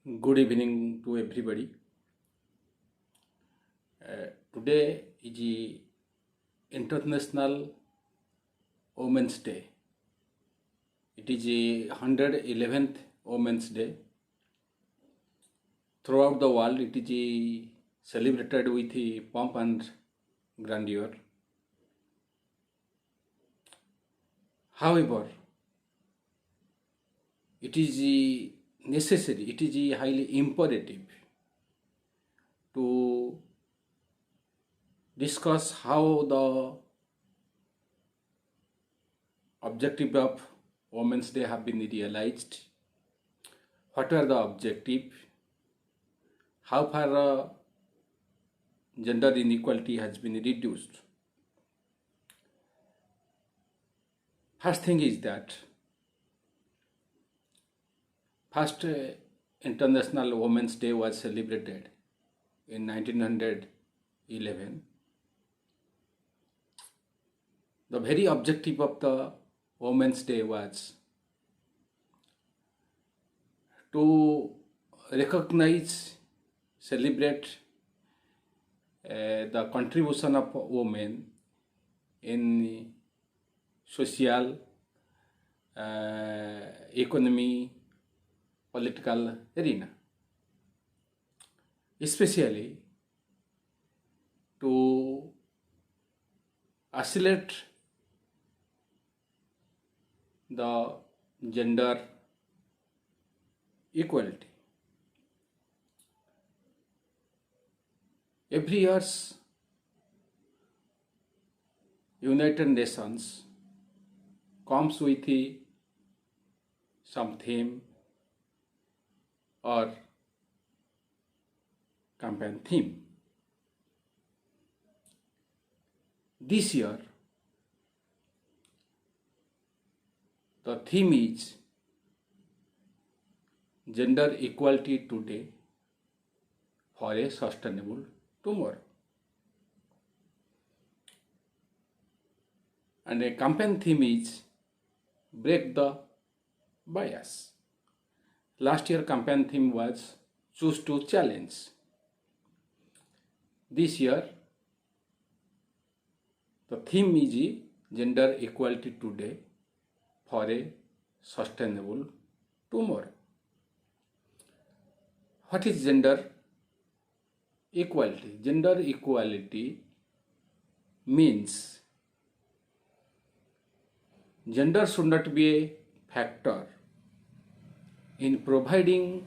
Good evening to everybody. Today is the International Women's Day. It is the 111th Women's Day. Throughout the world, it is celebrated with pomp and grandeur. However, it is necessary, it is highly imperative to discuss how the objective of Women's Day have been realized, what are the objective, how far gender inequality has been reduced. First thing is that first International Women's Day was celebrated in 1911. The very objective of the Women's Day was to recognize, celebrate the contribution of women in social, economy, political arena, especially to accelerate the gender equality. Every year, United Nations comes with some theme or campaign theme. This year, the theme is Gender Equality Today for a Sustainable Tomorrow. And a campaign theme is Break the Bias. Last year campaign theme was Choose to Challenge. This year the theme is Gender Equality Today for a Sustainable Tomorrow. What is gender equality? Gender equality means gender should not be a factor in providing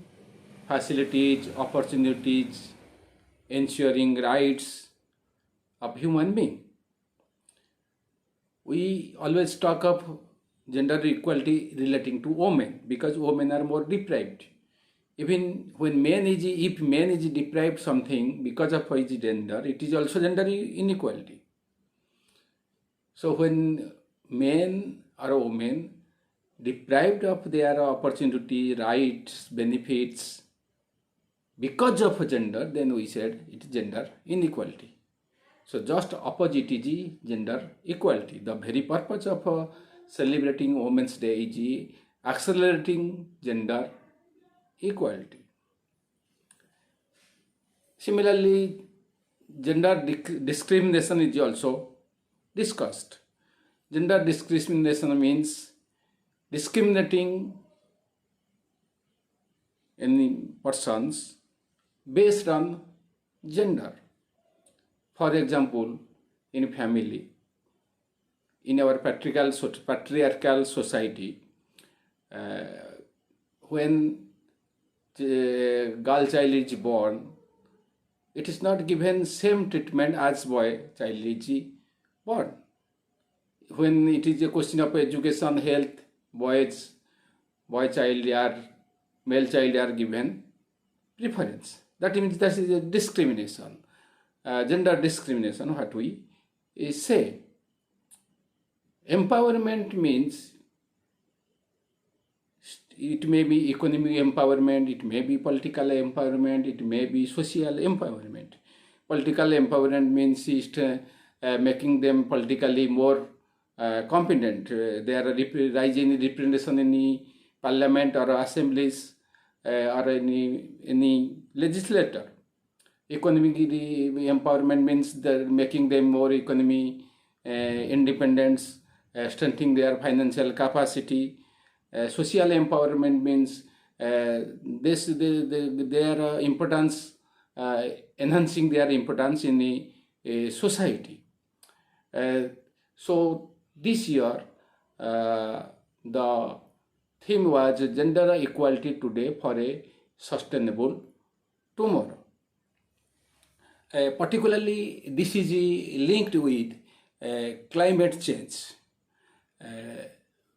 facilities, opportunities, ensuring rights of human being. We always talk of gender equality relating to women because women are more deprived. Even when if man is deprived something because of his gender, it is also gender inequality. So when men or women deprived of their opportunity, rights, benefits because of gender, then we said it is gender inequality. So just opposite is gender equality. The very purpose of celebrating Women's Day is accelerating gender equality. Similarly, gender discrimination is also discussed. Gender discrimination means discriminating any persons based on gender. For example, in family, in our patriarchal society, when girl child is born, it is not given same treatment as boy child is born. When it is a question of education, health, boy child or male child are given preference. That means that is a discrimination, gender discrimination, what we say. Empowerment means it may be economic empowerment, it may be political empowerment, it may be social empowerment. Political empowerment means making them politically more competent. They are rising representation in the parliament or assemblies. or any legislator. Economic empowerment means making them more economy independence, strengthening their financial capacity. Social empowerment means their importance, enhancing their importance in the society. So this year, the theme was gender equality today for a sustainable tomorrow. Particularly, this is linked with climate change.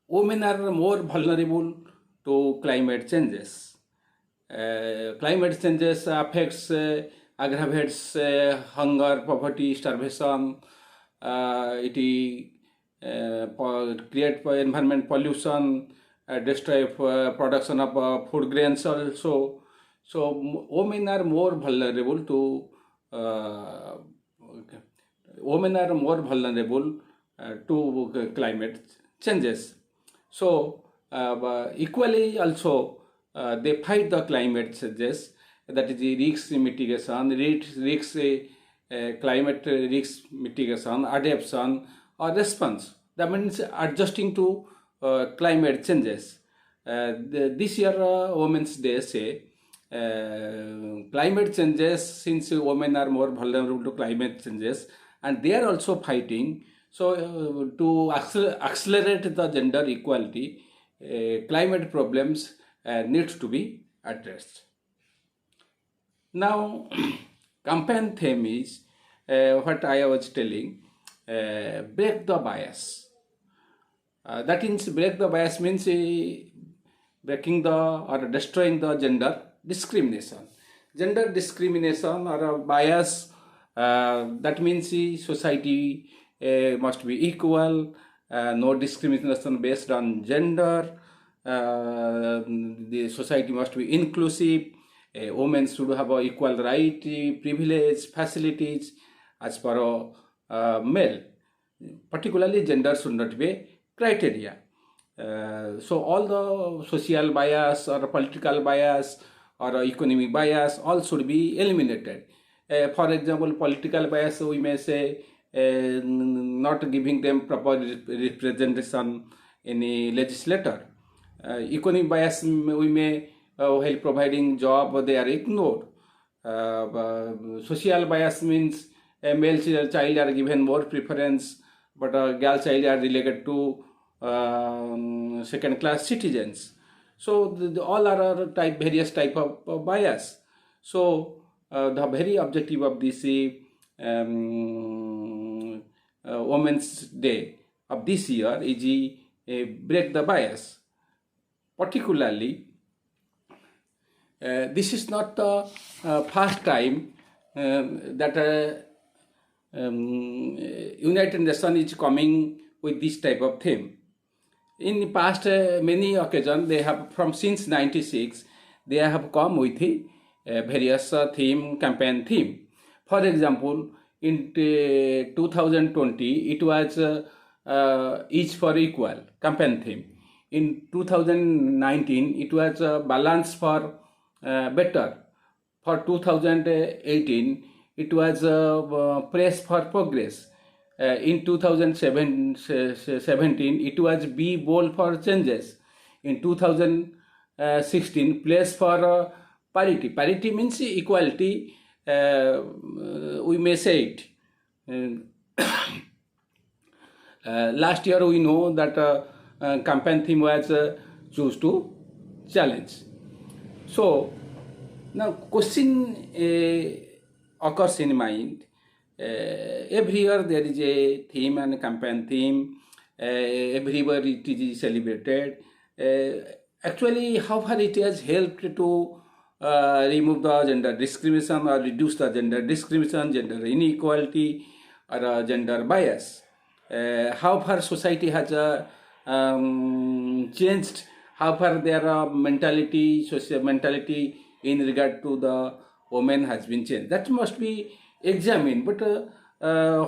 Women are more vulnerable to climate changes. Climate changes affects, aggravates hunger, poverty, starvation. It create environment pollution, destroy production of food grains also. So women are more vulnerable to to climate changes. So equally also they fight the climate changes, that is the risk mitigation, climate risk mitigation, adaptation or response. That means adjusting to climate changes. This year Women's Day say climate changes, since women are more vulnerable to climate changes and they are also fighting. So to accelerate the gender equality, climate problems needs to be addressed. Now, campaign theme is what I was telling, break the bias. That means break the bias means breaking the or destroying the gender discrimination. Gender discrimination or a bias, that means society must be equal, no discrimination based on gender, the society must be inclusive, women should have a equal right, privilege, facilities as per male. Particularly gender should not be criteria. So all the social bias or political bias or economic bias all should be eliminated. For example, political bias, we may say not giving them proper representation in a legislator. Economic bias, we may while providing job they are ignored. Social bias means a male child are given more preference, but a girl child are relegated to second class citizens. So all are various type of bias. So the very objective of this Women's Day of this year is break the bias. Particularly, this is not the first time that United Nations is coming with this type of theme. In the past many occasions, they have since 96 they have come with various campaign theme. For example, in 2020 it was Each for Equal campaign theme. In 2019 it was Balance for Better. For 2018 it was Press for Progress. In 2017 it was Be Bold for Changes. In 2016 Place for Parity. Parity means equality, we may say it. Last year we know that campaign theme was Choose to Challenge. So now question occurs in mind. Every year there is a theme and a campaign theme. Everywhere it is celebrated. Actually, how far it has helped to remove the gender discrimination or reduce the gender discrimination, gender inequality, or gender bias? How far society has changed? How far their social mentality in regard to the women has been changed? That must be examined. But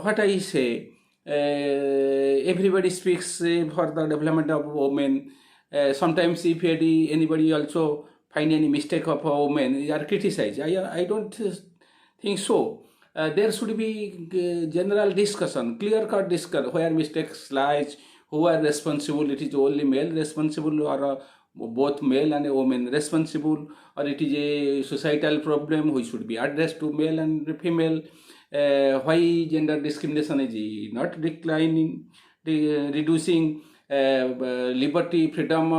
what I say, everybody speaks for the development of women. Sometimes if anybody also find any mistake of a woman are criticized. I don't think so. There should be general discussion, clear-cut discussion, where mistakes lies, who are responsible. It is only male responsible, or both male and a woman responsible, or it is a societal problem which should be addressed to male and female. Why gender discrimination is not declining, reducing liberty, freedom.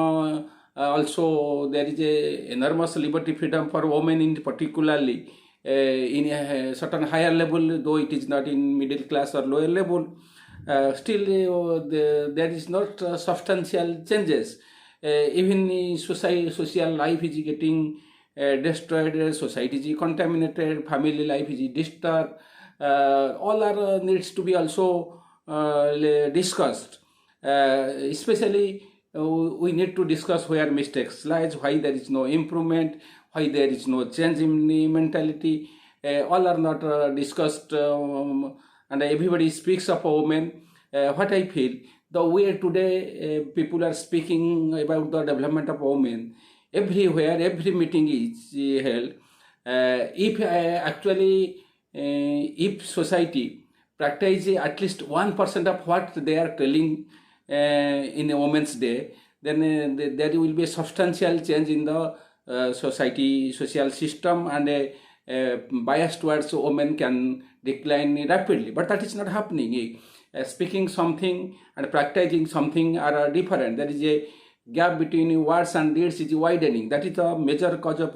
Also, there is a enormous liberty, freedom for women in particularly in a certain higher level, though it is not in middle class or lower level. Still, there is not substantial changes. Even social life is getting destroyed, society is contaminated, family life is disturbed. All are needs to be also discussed. Especially, we need to discuss where mistakes lies, why there is no improvement, why there is no change in the mentality. All are not discussed, and everybody speaks of a woman. What I feel, the way today people are speaking about the development of women, everywhere, every meeting is held. If society practice at least 1% of what they are telling in a Women's Day, then there will be a substantial change in the society, social system, and a bias towards women can decline rapidly. But that is not happening. Speaking something and practicing something are different. There is a gap between words and deeds is widening. That is a major cause of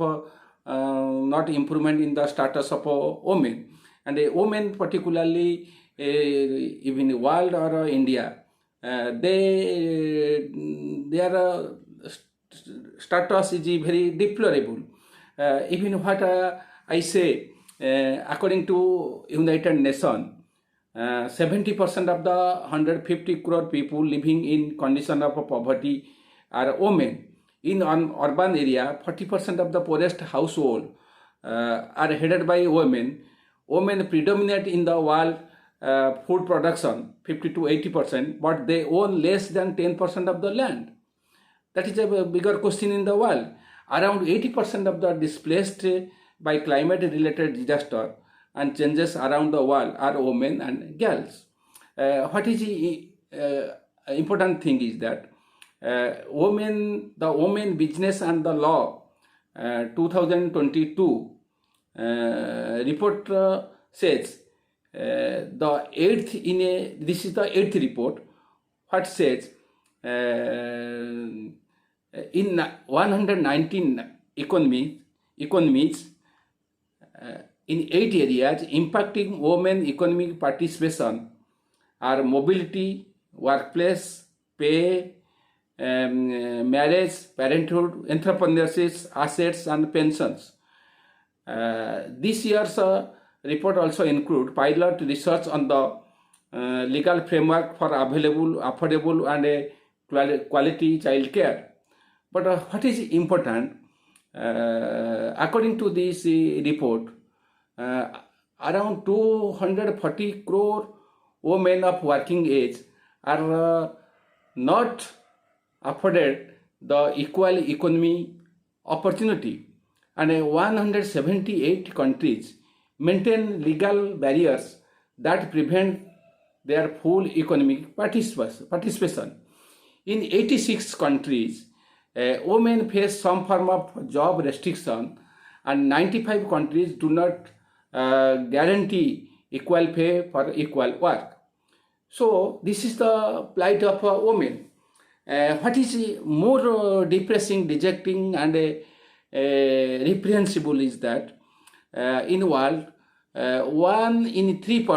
not improvement in the status of a woman. And a woman, particularly even in the world or India, their status is very deplorable. Even what I say, according to United Nations, 70% of the 150 crore people living in condition of poverty are women. In an urban area, 40% of the poorest household are headed by women. Women predominate in the world food production, 50 to 80%, but they own less than 10% of the land. That is a bigger question in the world. Around 80% of the displaced by climate-related disaster and changes around the world are women and girls. What is the important thing is that the Women Business and the Law 2022 report says this is the eighth report. What says in 119 economies in 8 areas impacting women economic participation are mobility, workplace, pay, marriage, parenthood, entrepreneurship, assets, and pensions. This year's report also includes pilot research on the legal framework for available, affordable, and quality child care. But what is important, according to this report, around 240 crore women of working age are not afforded the equal economy opportunity, and 178 countries maintain legal barriers that prevent their full economic participation. In 86 countries, women face some form of job restriction, and 95 countries do not guarantee equal pay for equal work. So this is the plight of a woman. What is more depressing, dejecting, and reprehensible is that in the world, 1 in 3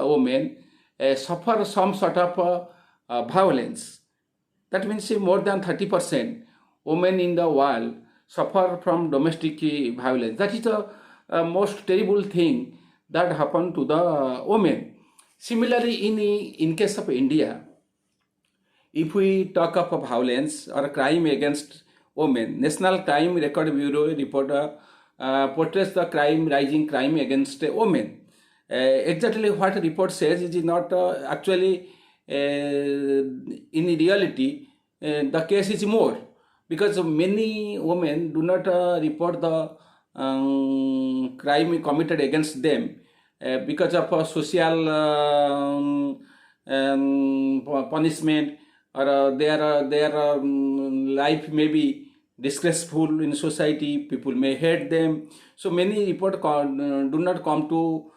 women suffer some sort of violence. That means more than 30% women in the world suffer from domestic violence. That is the most terrible thing that happened to the women. Similarly, in case of India, if we talk of violence or crime against women, National Crime Record Bureau report portrays the rising crime against women. Exactly what report says is not actually in reality the case is more, because many women do not report the crime committed against them because of social punishment, or their life may be disgraceful in society. People may hate them. So many do not come to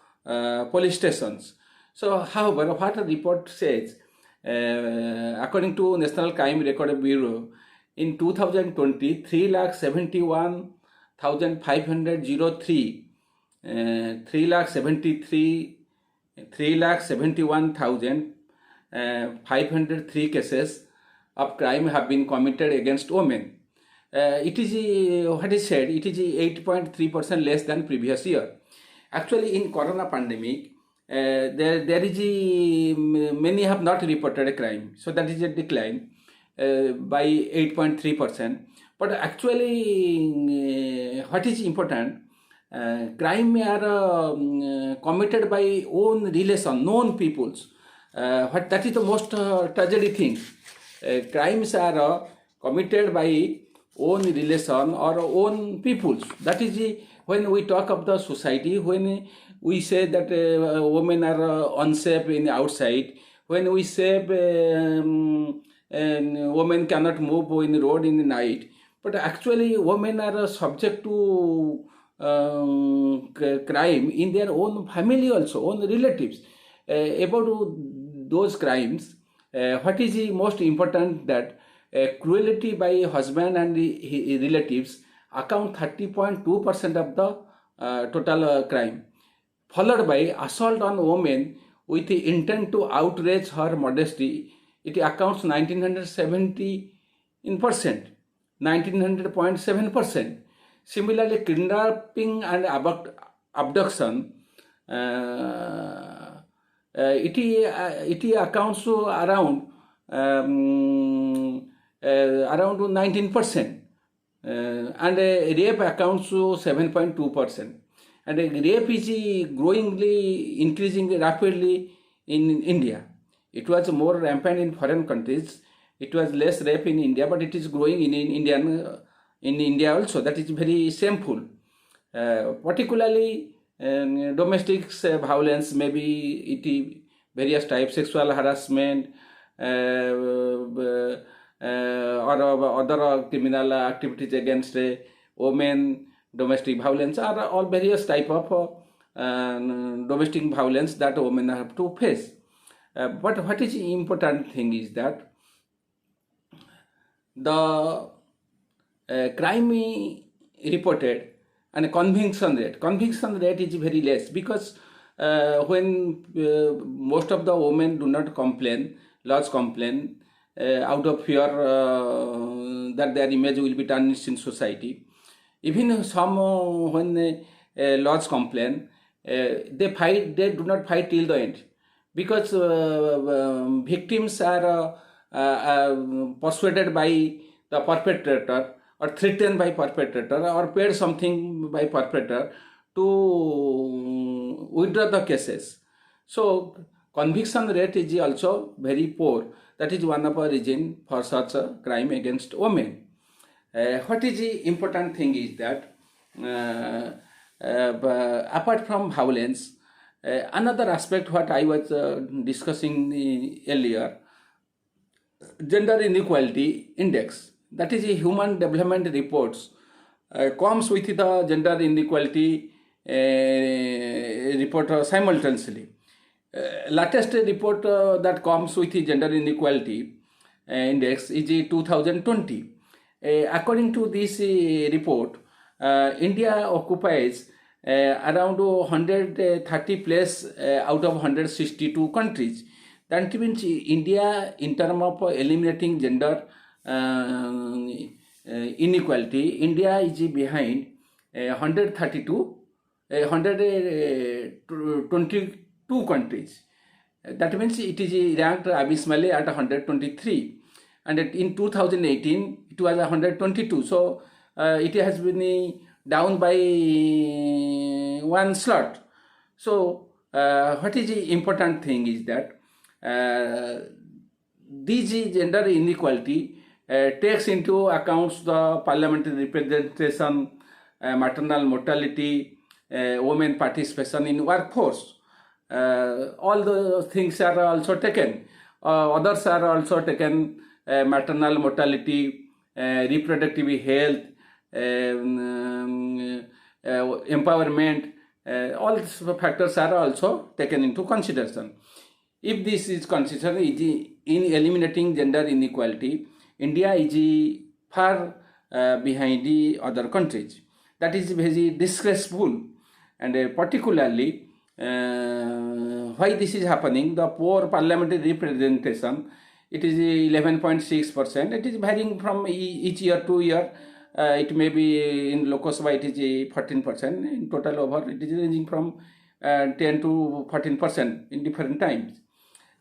police stations. So, however, what a report says, according to National Crime Record Bureau, in 2020, 3,71,503, 3,71,503 cases of crime have been committed against women. It is what is said, it is 8.3% less than previous year. Actually, in Corona pandemic, there is many have not reported a crime, so that is a decline by 8.3%. But actually, what is important, crime are committed by own relation, known peoples. That is the most tragedy thing. Crimes are committed by own relation or own peoples. That is when we talk of the society, when we say that women are unsafe in outside, when we say women cannot move in the road in the night, but actually women are subject to crime in their own family also, own relatives. About those crimes, what is the most important, that cruelty by husband and relatives account 30.2% of the total crime, followed by assault on women with the intent to outrage her modesty. It accounts 19.7%. Similarly, kidnapping and abduction, it accounts to around 19%, and rape accounts to 7.2%. And rape is increasing rapidly in India. It was more rampant in foreign countries. It was less rape in India, but it is growing in India also. That is very shameful. Particularly domestic violence, maybe it is various types, sexual harassment, or other criminal activities against women, domestic violence, are all various type of domestic violence that women have to face. But what is the important thing is that the crime reported and conviction rate is very less, because when most of the women do not complain, lodge complain out of fear that their image will be tarnished in society. Even some when lodge complain, they do not fight till the end, because victims are persuaded by the perpetrator, or threatened by perpetrator, or paid something by perpetrator to withdraw the cases. So conviction rate is also very poor. That is one of the reasons for such a crime against women. What is the important thing is that apart from violence, another aspect what I was discussing earlier, gender inequality index, that is a human development reports, comes with the gender inequality report simultaneously. Latest report that comes with the gender inequality index is 2020. According to this report, India occupies around 130 place out of 162 countries. That means India, in terms of eliminating gender inequality, India is behind 122 countries. That means it is ranked abysmally at 123. And in 2018, it was 122. So it has been down by one slot. So what is the important thing is that this gender inequality takes into accounts the parliamentary representation, maternal mortality, women participation in workforce. All the things are also taken. Others are also taken, maternal mortality, reproductive health, empowerment, all these factors are also taken into consideration. If this is considered in eliminating gender inequality, India is far behind the other countries. That is very disgraceful, and particularly why this is happening, the poor parliamentary representation, it is 11.6%. It is varying from each year to year. It may be in Lok Sabha it is 14%. In total over it is ranging from 10 to 14% in different times.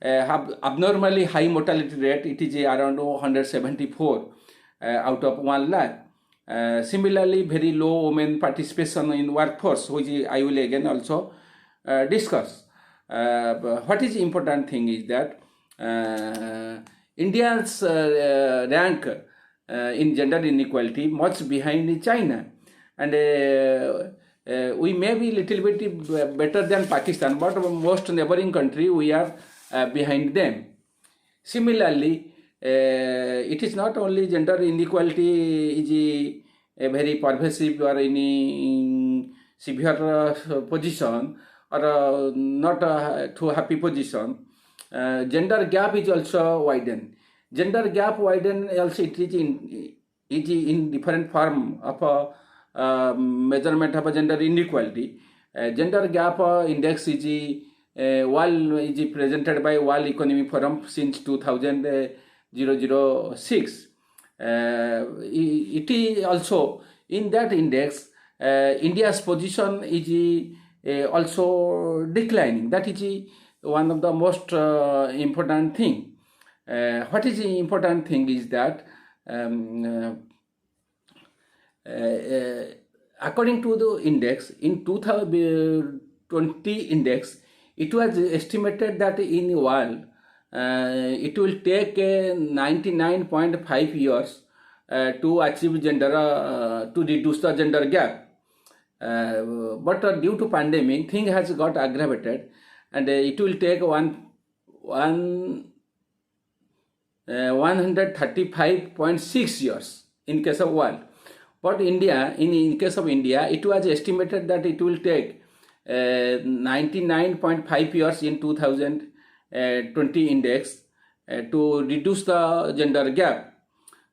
Abnormally high mortality rate, it is around 174 out of 1 lakh. Similarly, very low women participation in workforce, which I will again also discuss. What is important thing is that India's rank in gender inequality much behind China, and we may be little bit better than Pakistan, but most neighboring country we are behind them. Similarly, it is not only gender inequality is a very pervasive or any severe position or not a too happy position. Gender gap is also widened. Gender gap widened also it is in different form of measurement of gender inequality. Gender gap index is is presented by World Economic Forum since 2006. It is also in that index, India's position is also declining. That is one of the most important thing. What is the important thing is that according to the index, in 2020 index, it was estimated that in the world it will take 99.5 years to achieve gender, to reduce the gender gap. But due to pandemic, thing has got aggravated, and it will take 135.6 years in case of world. But India, in case of India, it was estimated that it will take 99.5 years in 2020 index to reduce the gender gap.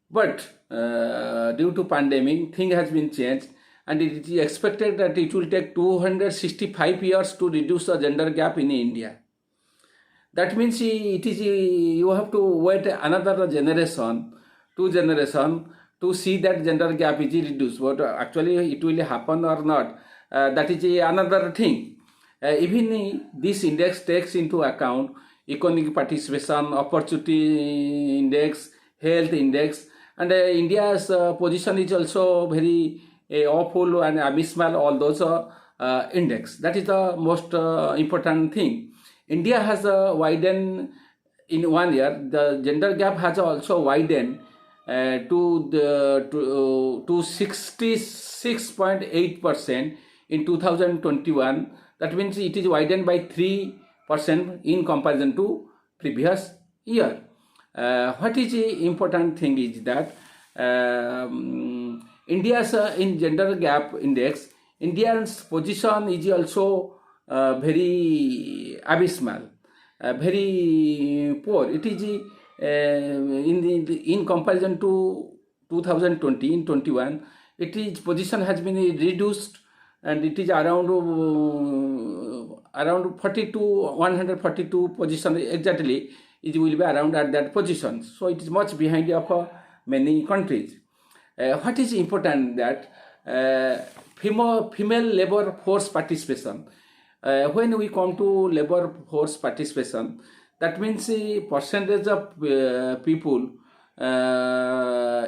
But due to pandemic, thing has been changed, and it is expected that it will take 265 years to reduce the gender gap in India. That means it is you have to wait another generation, 2 generation, to see that gender gap is reduced. But actually it will happen or not, that is another thing. Even this index takes into account economic participation, opportunity index, health index, and India's position is also very awful and abysmal, all those index. That is the most important thing. India has widened in 1 year. The gender gap has also widened to 66.8% in 2021. That means it is widened by 3% in comparison to previous year. What is the important thing is that India's in gender gap index, India's position is also very abysmal, very poor. It is in comparison to 2020, in 21, its position has been reduced, and it is around 142 position exactly. It will be around at that position. So it is much behind of many countries. What is important that female labor force participation. When we come to labor force participation, that means the percentage of people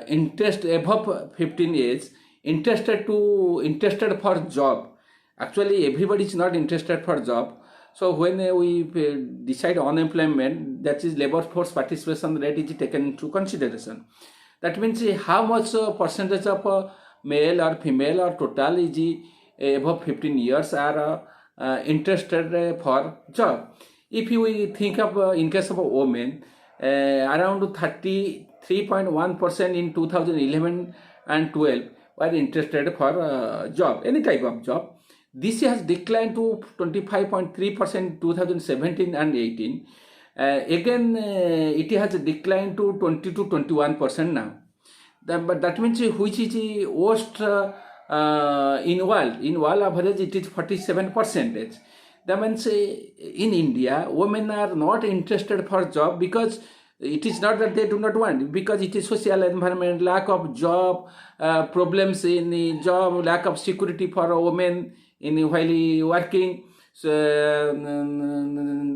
interest above 15 age interested for job. Actually, everybody is not interested for job. So when we decide unemployment, that is labor force participation rate is taken into consideration. That means how much percentage of male or female or total is above 15 years are interested for job. If you think of in case of women, around 33.1% in 2011 and 12 were interested for job, any type of job. This has declined to 25.3% in 2017 and 18. Again, it has declined to 20 to 21% now. But that means which is the worst in world average it is 47%. That means in India, women are not interested for job because it is not that they do not want, because it is social environment, lack of job, problems in the job, lack of security for women in while working, so,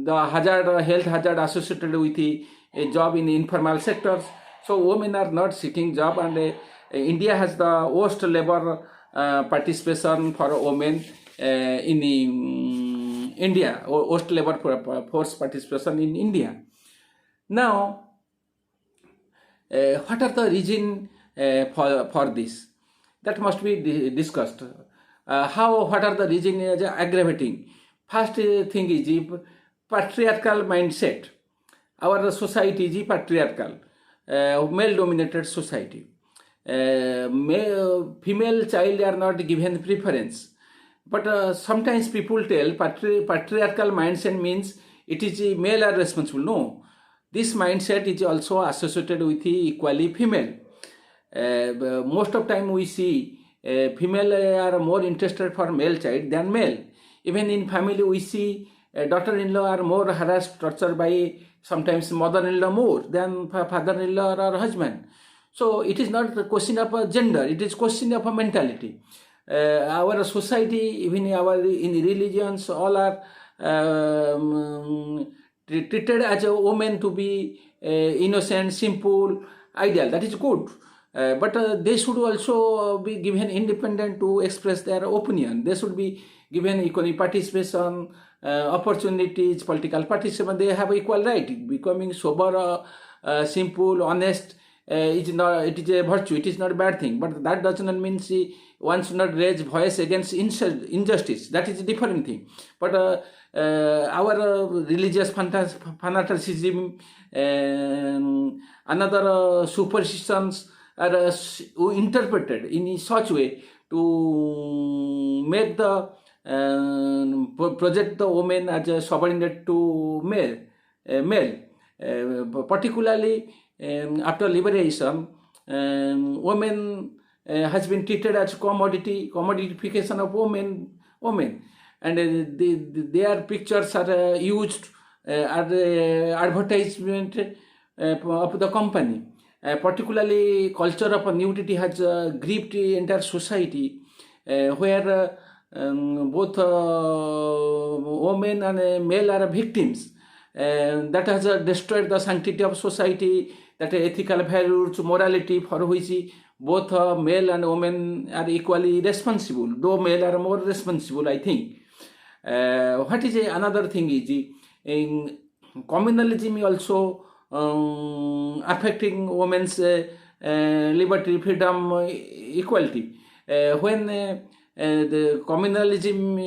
the health hazard associated with a job in informal sectors. So women are not seeking job, and India has the worst labor participation for women in India, worst labor force participation in India. Now, what are the reason for this? That must be discussed. What are the reason aggravating? First thing is patriarchal mindset. Our society is patriarchal, male-dominated society. Female child are not given preference. But sometimes people tell patriarchal mindset means it is male are responsible. No, this mindset is also associated with equally female. Most of time we see female are more interested for male child than male. Even in family we see daughter-in-law are more harassed, tortured by sometimes mother-in-law more than father-in-law or husband. So it is not a question of a gender, it is question of a mentality. Our society, even in religions, all are treated as a woman to be innocent, simple, ideal. That is good. But they should also be given independent to express their opinion. They should be given equal participation, opportunities, political participation. They have equal right. Becoming sober, simple, honest, it is a virtue. It is not a bad thing. But that does not mean one should not raise voice against injustice. That is a different thing. But our religious fanaticism, another superstitions are interpreted in such way to make the project the woman as a subordinate to male. Particularly after liberation, women has been treated as commodification of women, and their pictures are used as advertisement of the company. Particularly culture of nudity has gripped the entire society, where both women and male are victims. That has destroyed the sanctity of society, that ethical values, morality, for which both male and women are equally responsible, though male are more responsible, I think. What is another thing is in communalism also affecting women's liberty, freedom, equality. When the communalism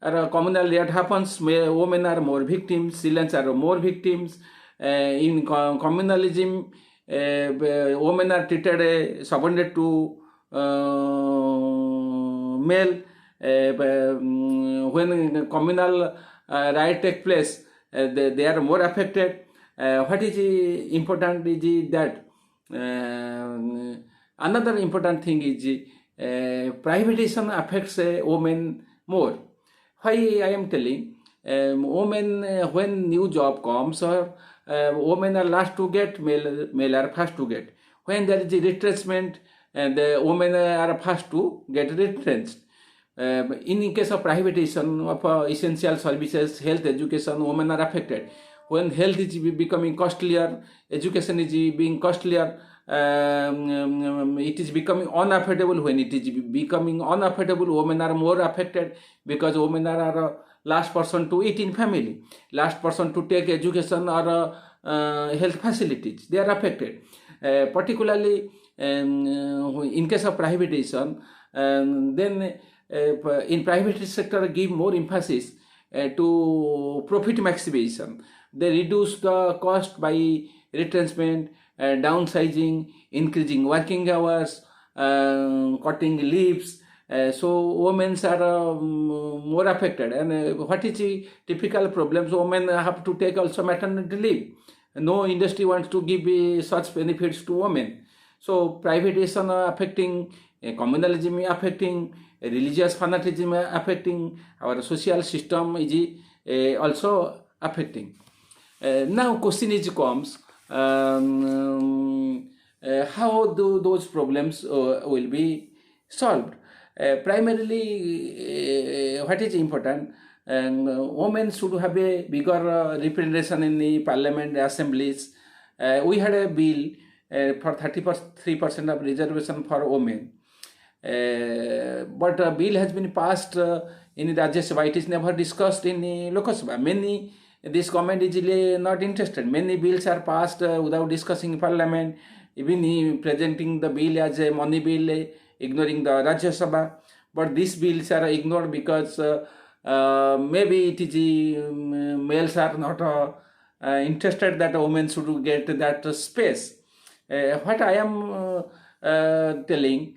or communal react happens, women are more victims, children are more victims. In communalism, women are treated subordinate to male. When communal riot take place, they are more affected. What is important is that another important thing is privatization affects women more. Why I am telling? Women, when new job comes, women are last to get, male are first to get. When there is a retrenchment, the women are first to get retrenched. In case of privatization of essential services, health, education, women are affected. When health is becoming costlier, education is being costlier, it is becoming unaffordable. When it is becoming unaffordable, women are more affected, because women are last person to eat in family, last person to take education or health facilities. They are affected. particularly in case of privatization. Then in private sector give more emphasis to profit maximization. They reduce the cost by retrenchment, downsizing, increasing working hours, cutting leaves. So women are more affected. And what is the typical problems? Women have to take also maternity leave. No industry wants to give such benefits to women. So privatization affecting, communalism affecting, religious fanaticism affecting, our social system is also affecting. Now question is comes, how do those problems will be solved? Primarily, what is important? Women should have a bigger representation in the parliament assemblies. We had a bill for 33% of reservation for women. But a bill has been passed in Rajya Sabha. It is never discussed in Lok Sabha. This government is not interested. Many bills are passed without discussing in parliament. Even presenting the bill as a money bill, ignoring the Rajya Sabha. But these bills are ignored because maybe it is males are not interested that women should get that space. What I am telling,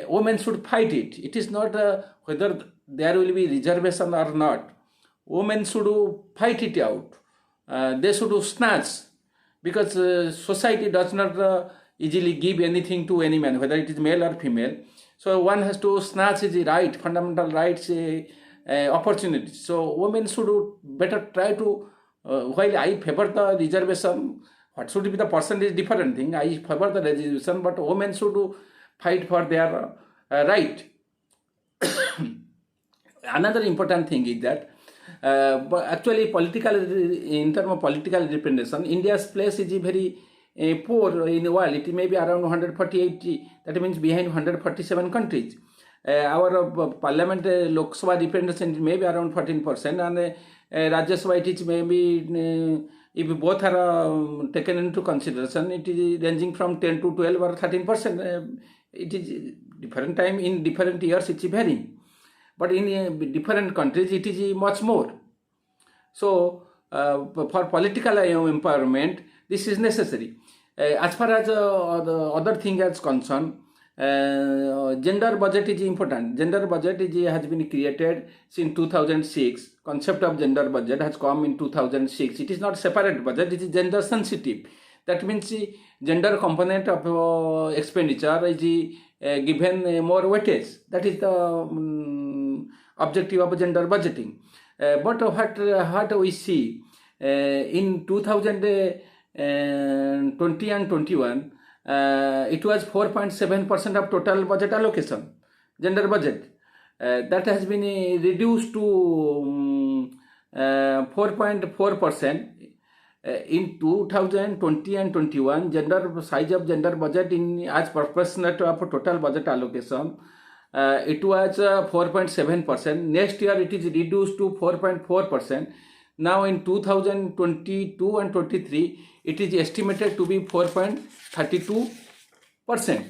women should fight it. It is not whether there will be reservation or not. Women should fight it out. They should snatch, because society does not easily give anything to any man, whether it is male or female. So one has to snatch his right, fundamental rights, opportunities. So women should better try to, while I favor the reservation, what should be the percentage different thing. I favor the reservation, but women should fight for their right. Another important thing is that but actually in terms of political representation, India's place is very poor in the world. It may be around 148, that means behind 147 countries. Our parliament Lok Sabha representation may be around 14%, and Rajya Sabha it is maybe, if both are taken into consideration, it is ranging from 10 to 12 or 13%. It is different time in different years, it is varying. But in different countries, it is much more. So, for political empowerment, this is necessary. As far as the other thing is concerned, gender budget is important. Gender budget has been created since 2006. Concept of gender budget has come in 2006. It is not separate budget, it is gender sensitive. That means the gender component of expenditure is given more weightage. That is the objective of gender budgeting. But what we see in 2020 and 21, it was 4.7% of total budget allocation, gender budget. That has been reduced to 4.4%. In 2020 and 21, size of gender budget as proportionate of total budget allocation, it was 4.7%. Next year it is reduced to 4.4%. Now in 2022 and 23, it is estimated to be 4.32%.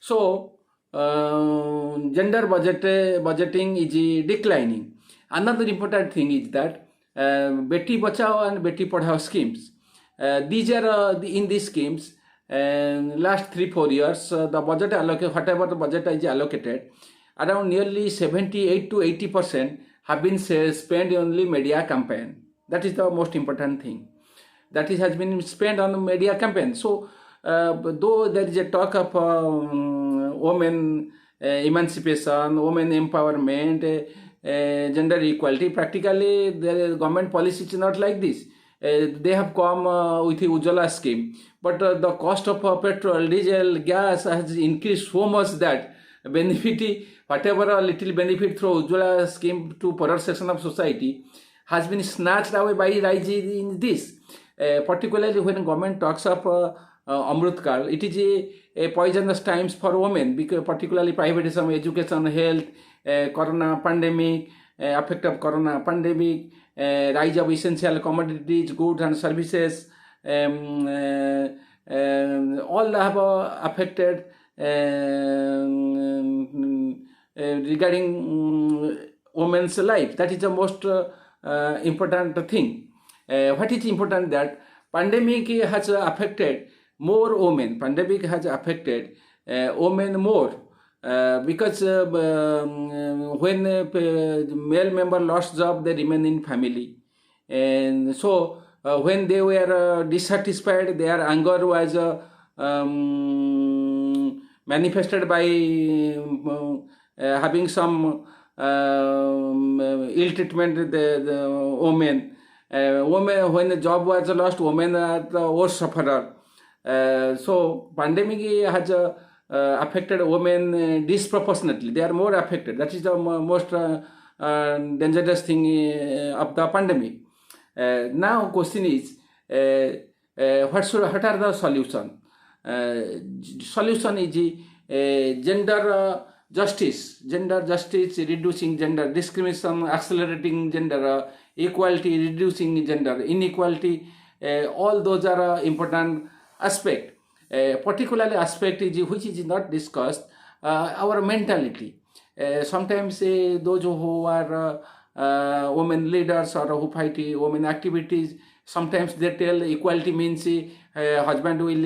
So gender budgeting is declining. Another important thing is that Beti Bachao and Beti Padhao schemes. These are in these schemes, last 3-4 years, the budget allocated, whatever the budget is allocated, around nearly 78 to 80% have been spent on only media campaign. That is the most important thing. That has been spent on media campaign. So, though there is a talk of women emancipation, women empowerment, gender equality, practically the government policy is not like this. They have come with the Ujjwala scheme, but the cost of petrol, diesel, gas has increased so much that benefit, whatever little benefit through Ujjwala scheme to poorer section of society has been snatched away by rising in this. Particularly when government talks of Amrut Kal, it is a poisonous times for women, because particularly privatization, education, health, corona pandemic, effect of corona pandemic, rise of essential commodities, goods and services, all have affected regarding women's life. That is the most important thing. What is important that pandemic has affected more women. Pandemic has affected women more because when male member lost job, they remain in family, and so when they were dissatisfied, their anger was manifested by having some ill treatment the women. Women, when the job was lost, women are the worst sufferer. So pandemic has affected women disproportionately. They are more affected. That is the most dangerous thing of the pandemic. Now question is, what are the solution? Solution is gender justice, reducing gender discrimination, accelerating gender equality, reducing gender inequality. All those are important aspect. Particularly aspect is which is not discussed, our mentality. Sometimes those who are women leaders or who fight women activities, sometimes they tell equality means husband will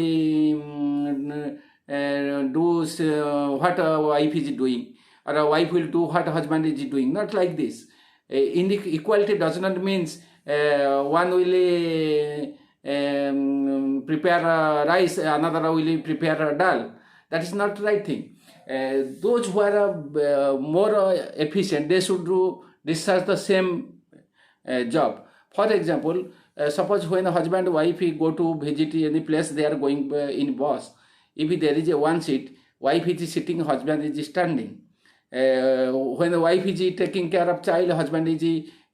do what a wife is doing, or a wife will do what a husband is doing. Not like this. Equality does not means one will prepare rice, another will prepare dal. That is not the right thing. Those who are more efficient, they should discharge the same job. For example, suppose when a husband and wife go to visit any place, they are going in bus. If there is a one seat, wife is sitting, husband is standing. When the wife is taking care of child, husband is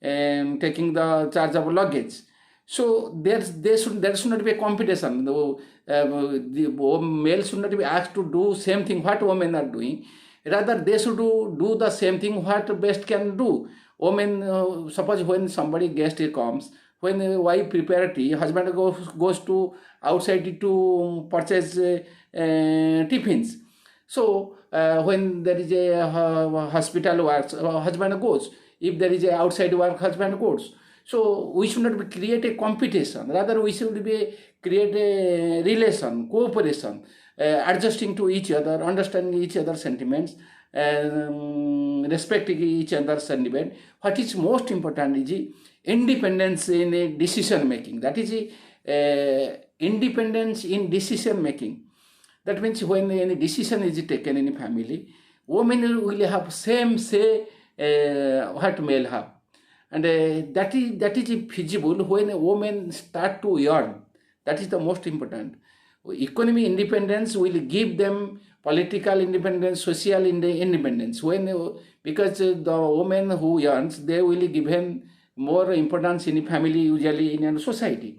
taking the charge of luggage. So there should not be a competition. The male should not be asked to do same thing what women are doing. Rather, they should do the same thing what best can do. Women, suppose when somebody guest comes, when a wife prepare tea, husband goes to outside to purchase tiffins. So when there is a hospital work, husband goes. If there is a outside work, husband goes. So we should not create a competition. Rather, we should create a relation, cooperation, adjusting to each other, understanding each other's sentiments, respecting each other's sentiment. What is most important is independence in decision making. That is independence in decision making. That means when any decision is taken in a family, women will have same say what male have. And that is feasible when a woman start to earn. That is the most important. Economy independence will give them political independence, social independence. Because the woman who earns, they will give him more importance in a family, usually in a society.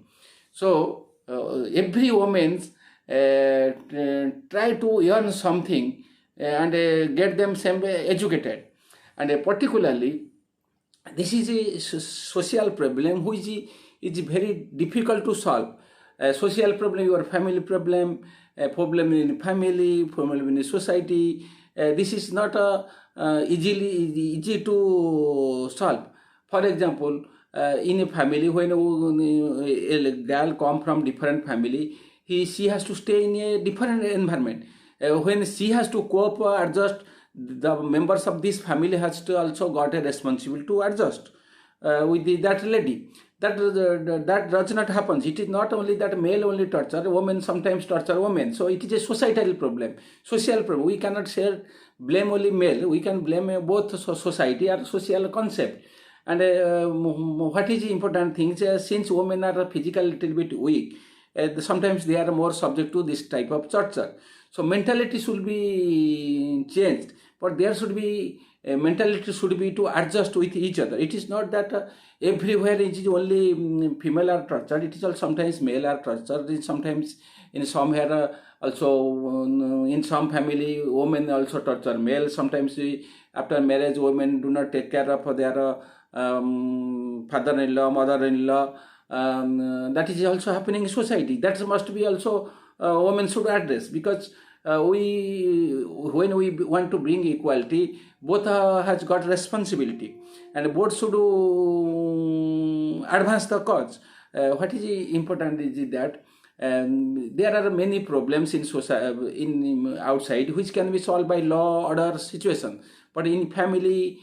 So every woman try to earn something and get them educated. And particularly, this is a social problem which is very difficult to solve. Social problem, your family problem, problem in family, problem in society. This is not easy to solve. For example, in a family, when a girl come from different family, she has to stay in a different environment. When she has to cope, adjust, the members of this family has to also got a responsibility to adjust with that lady. That does not happen. It is not only that male only torture, women sometimes torture women. So it is a societal problem, social problem. We cannot say blame only male. We can blame both society or social concept. And what is the important thing is, since women are physically a little bit weak, sometimes they are more subject to this type of torture. So mentality should be changed, but there should be mentality should be to adjust with each other. It is not that everywhere it is only female are tortured. It is also sometimes male are tortured. Sometimes in somewhere also in some family women also torture male. Sometimes after marriage women do not take care of their father-in-law, mother-in-law. That is also happening in society. That must be also women should address, because when we want to bring equality, both has got responsibility, and both should advance the cause. What is important is that there are many problems in society, in outside, which can be solved by law order situation, but in family,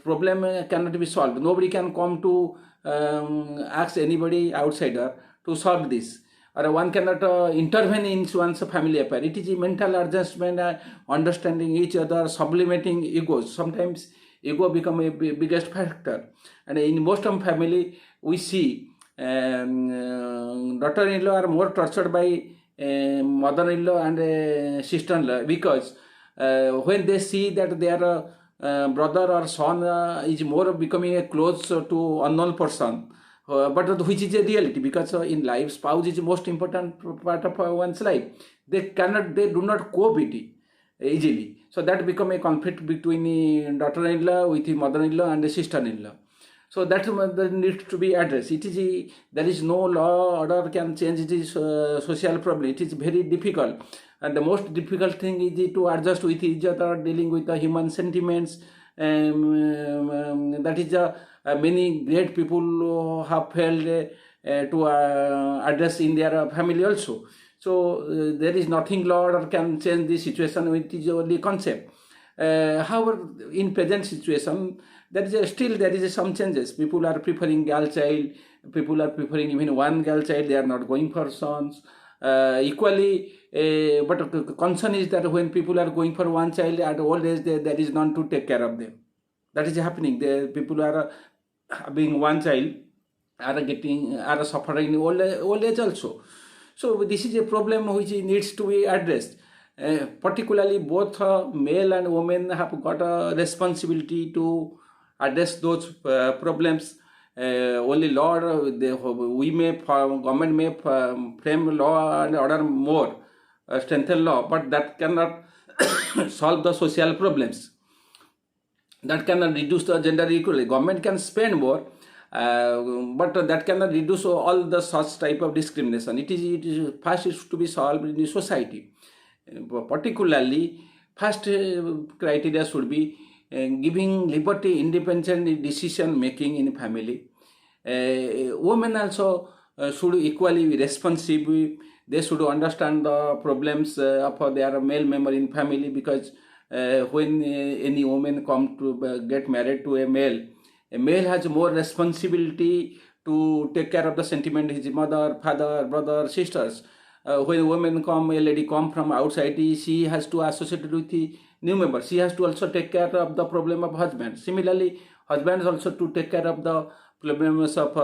problem cannot be solved. Nobody can come to ask anybody outsider to solve this, or one cannot intervene in one's family affair. It is a mental adjustment, understanding each other, sublimating egos. Sometimes ego become a biggest factor, and in most of family we see daughter-in-law are more tortured by mother-in-law and sister-in-law, because when they see that their brother or son is more becoming a close to unknown person, but which is a reality, because in life spouse is the most important part of one's life. They do not cope with it easily, so that become a conflict between daughter-in-law with mother-in-law and sister-in-law. So that needs to be addressed. There is no law order can change this social problem. It is very difficult, and the most difficult thing is to adjust with each other, dealing with the human sentiments. That is many great people who have failed to address in their family also. So there is nothing law order can change the situation. It is only concept. However, in present situation, there is some changes. People are preferring girl child. People are preferring even one girl child. They are not going for sons. Equally, but concern is that when people are going for one child at old age, there is none to take care of them. That is happening. People are having one child, are suffering in old age also. So this is a problem which needs to be addressed. Particularly, both male and women have got a responsibility to address those problems. Only law, government may frame law and order more, strengthen law, but that cannot solve the social problems. That cannot reduce the gender equality. Government can spend more, but that cannot reduce all the such type of discrimination. It is first is to be solved in the society. Particularly, first criteria should be giving liberty, independent decision making in family. Women also should equally be responsive. They should understand the problems of their male member in family, because when any woman come to get married to a male has more responsibility to take care of the sentiment his mother, father, brother, sisters. When a lady come from outside, she has to associate with the new member. She has to also take care of the problem of husband. Similarly, husbands also to take care of the problems of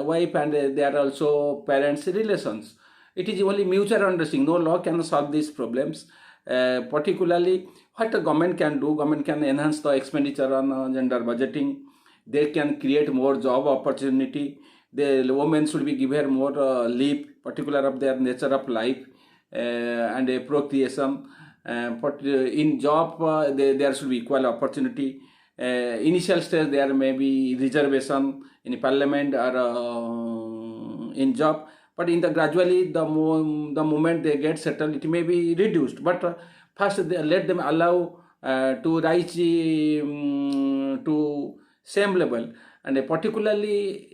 wife, and they are also parents' relations. It is only mutual understanding. No law can solve these problems. Particularly, what the government can do, government can enhance the expenditure on gender budgeting. They can create more job opportunity. The women should be given more leave, particular of their nature of life and procreation. But in job, there should be equal opportunity. Initial stage, there may be reservation in parliament or in job. But in the gradually, the moment they get settled, it may be reduced. But first, let them allow to rise to same level. And particularly,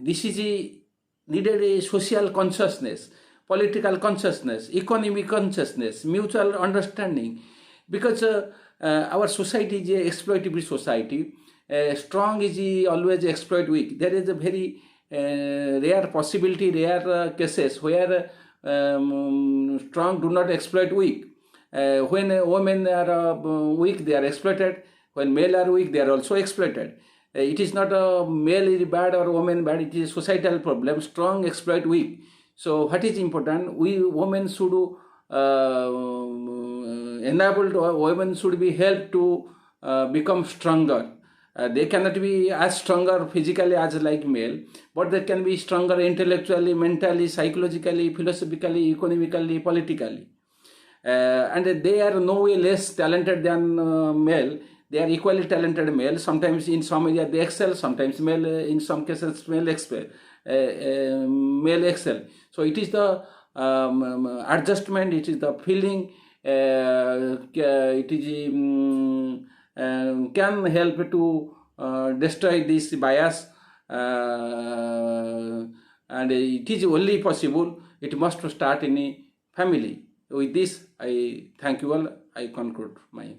this is needed a social consciousness, political consciousness, economic consciousness, mutual understanding, because our society is a exploitative society. Strong is always exploit weak. There is a very rare possibility, rare cases where strong do not exploit weak. When women are weak, they are exploited. When male are weak, they are also exploited. It is not a male is bad or woman bad. It is a societal problem. Strong exploit weak. So what is important? We women should women should be helped to become stronger. They cannot be as stronger physically as like male, but they can be stronger intellectually, mentally, psychologically, philosophically, economically, politically. And they are no way less talented than male. They are equally talented male. Sometimes in some area they excel, sometimes male, in some cases male male excel. So it is the adjustment, it is the feeling, it is can help to destroy this bias, and it is only possible, it must start in a family. With this, I thank you all. I conclude my